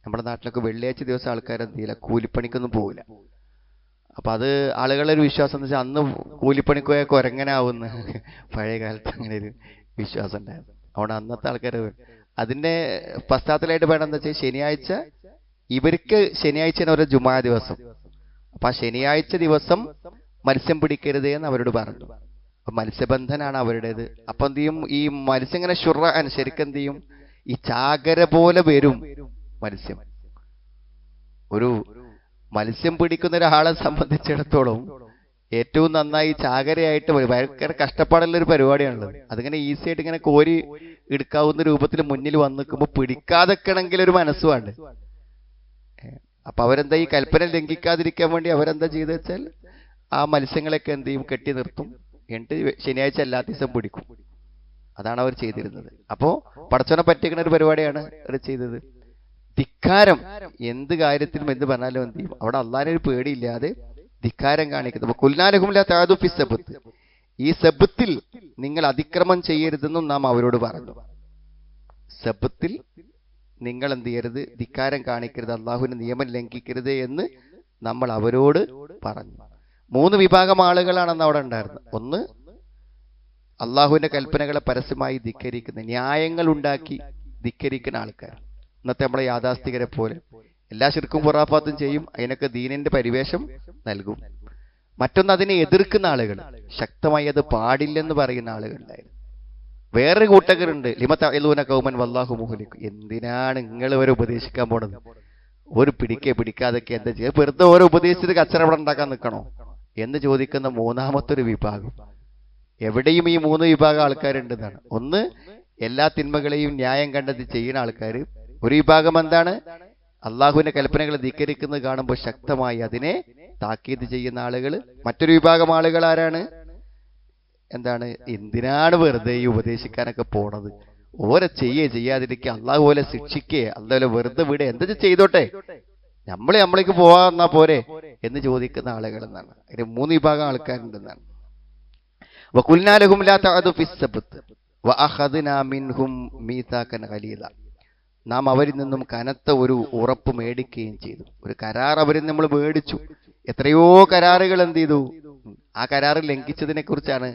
നമ്മുടെ നാട്ടിലൊക്കെ വെള്ളിയാഴ്ച ദിവസം ആൾക്കാർ എന്ത് ചെയ്യില്ല? കൂലിപ്പണിക്കൊന്നും പോകില്ല. അപ്പൊ അത് ആളുകളുടെ ഒരു വിശ്വാസം എന്ന് വെച്ചാൽ അന്ന് കൂലിപ്പണിക്ക് പോയാൽ കുരങ്ങനാവുന്ന പഴയ കാലത്ത് അങ്ങനെ ഒരു വിശ്വാസം ഉണ്ടായിരുന്നു. അതുകൊണ്ട് അന്നത്തെ ആൾക്കാർ അതിന്റെ പശ്ചാത്തലമായിട്ട് വേണം എന്താ വെച്ചാൽ ശനിയാഴ്ച ഇവർക്ക് ശനിയാഴ്ച ഓരോ ജുമാ ദിവസം. അപ്പൊ ആ ശനിയാഴ്ച ദിവസം മത്സ്യം പിടിക്കരുത് എന്ന് അവരോട് പറഞ്ഞു. അപ്പൊ മത്സ്യബന്ധനാണ് അവരുടേത്. അപ്പൊ എന്ത് ചെയ്യും? ഈ മത്സ്യം ഇങ്ങനെ ശരിക്കും എന്ത് ചെയ്യും? ഈ ചാകര പോലെ വരും മത്സ്യം. ഒരു മത്സ്യം പിടിക്കുന്ന ഒരാളെ സംബന്ധിച്ചിടത്തോളം ഏറ്റവും നന്നായി ചാകരയായിട്ട് ഭയങ്കര കഷ്ടപ്പാടുള്ള ഒരു പരിപാടിയാണുള്ളത്. അതിങ്ങനെ ഈസി ആയിട്ട് ഇങ്ങനെ കോരി എടുക്കാവുന്ന രൂപത്തിൽ മുന്നിൽ വന്ന് നിൽക്കുമ്പോൾ പിടിക്കാതെക്കണമെങ്കിൽ ഒരു മനസ്സുമാണ്. അപ്പൊ അവരെന്താ ഈ കൽപ്പന ലംഘിക്കാതിരിക്കാൻ വേണ്ടി അവരെന്താ ചെയ്തെന്ന് വെച്ചാൽ ആ മത്സ്യങ്ങളൊക്കെ എന്ത് ചെയ്യും? കെട്ടി നിർത്തും. എന്നിട്ട് ശനിയാഴ്ച എല്ലാ ദിവസം പിടിക്കും. അതാണ് അവർ ചെയ്തിരുന്നത്. അപ്പോ പടച്ചോനെ പറ്റിക്കുന്ന ഒരു പരിപാടിയാണ് അവർ ചെയ്തത്. ധിക്കാരം എന്ത് കാര്യത്തിലും എന്ത് പറഞ്ഞാലും എന്ത് ചെയ്യും, അവിടെ അള്ളാഹിനെ ഒരു പേടിയില്ലാതെ ധിക്കാരം കാണിക്കുന്നത്. ഈ സബത്തിൽ നിങ്ങൾ അതിക്രമം ചെയ്യരുതെന്നും നാം അവരോട് പറഞ്ഞു. സബത്തിൽ നിങ്ങൾ എന്ത് ചെയ്യരുത്, ധിക്കാരം കാണിക്കരുത്, അള്ളാഹുവിന്റെ നിയമം ലംഘിക്കരുത് എന്ന് നമ്മൾ അവരോട് പറഞ്ഞു. 3 വിഭാഗം ആളുകളാണെന്ന് അവിടെ ഉണ്ടായിരുന്നത്. ഒന്ന്, അള്ളാഹുവിന്റെ കൽപ്പനകളെ പരസ്യമായി ധിക്കരിക്കുന്ന, ന്യായങ്ങൾ ഉണ്ടാക്കി ധിക്കരിക്കുന്ന ആൾക്കാർ. ഇന്നത്തെ നമ്മളെ യാഥാസ്ഥികരെ പോലെ എല്ലാ ശിർക്കും ഖുറാഫാത്തും ചെയ്യും, അതിനൊക്കെ ദീനിന്റെ പരിവേഷം നൽകും. മറ്റൊന്ന്, അതിനെ എതിർക്കുന്ന ആളുകൾ, ശക്തമായി അത് പാടില്ലെന്ന് പറയുന്ന ആളുകളുണ്ടായിരുന്നു. വേറൊരു കൂട്ടകരുണ്ട്, ലിമതഅലൂന ഖൗമൻ വല്ലാഹു മുഹ്ലിക്, എന്തിനാണ് നിങ്ങൾ ഇവരെ ഉപദേശിക്കാൻ പോണത്, ഒരു പിടിക്കാതൊക്കെ എന്താ ചെയ്യുക, വെറുതെ ഓരോ ഉപദേശിച്ച് കച്ചറവിടെ ഉണ്ടാക്കാൻ നിൽക്കണോ എന്ന് ചോദിക്കുന്ന മൂന്നാമത്തെ ഒരു വിഭാഗം. എവിടെയും ഈ 3 വിഭാഗം ആൾക്കാരുണ്ടെന്നാണ്. ഒന്ന്, എല്ലാ തിന്മകളെയും ന്യായം കണ്ടെത്തി ചെയ്യുന്ന ആൾക്കാർ. ഒരു വിഭാഗം എന്താണ്, അള്ളാഹുവിന്റെ കൽപ്പനകൾ ധിക്കരിക്കുന്നത് കാണുമ്പോൾ ശക്തമായി അതിനെ താക്കീത് ചെയ്യുന്ന ആളുകൾ. മറ്റൊരു വിഭാഗം ആളുകൾ ആരാണ്, എന്താണ്, എന്തിനാണ് വെറുതെ ഈ ഉപദേശിക്കാനൊക്കെ പോണത്, ഓരെ ചെയ്യാതിരിക്കുക, അള്ളാഹു പോലെ ശിക്ഷിക്കേ, അല്ലാതെ വെറുതെ വിടേ, എന്താ ചെയ്തോട്ടെ, നമ്മളേക്ക് പോവാന്നാ പോരെ എന്ന് ചോദിക്കുന്ന ആളുകൾ എന്നാണ്. അതിന് 3 വിഭാഗം ആൾക്കാരുണ്ടെന്നാണ്. നാം അവരിൽ നിന്നും കനത്ത ഒരു ഉറപ്പ് മേടിക്കുകയും ചെയ്തു. ഒരു കരാർ അവരിൽ നമ്മൾ മേടിച്ചു. എത്രയോ കരാറുകൾ എന്ത് ചെയ്തു, ആ കരാർ ലംഘിച്ചതിനെ കുറിച്ചാണ്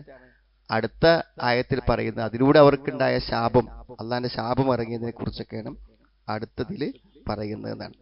അടുത്ത ആയത്തിൽ പറയുന്നത്. അതിലൂടെ അവർക്കുണ്ടായ ശാപം, അള്ളാന്റെ ശാപം ഇറങ്ങിയതിനെ കുറിച്ചൊക്കെയാണ് അടുത്തതിൽ പറയുന്നതെന്നാണ്.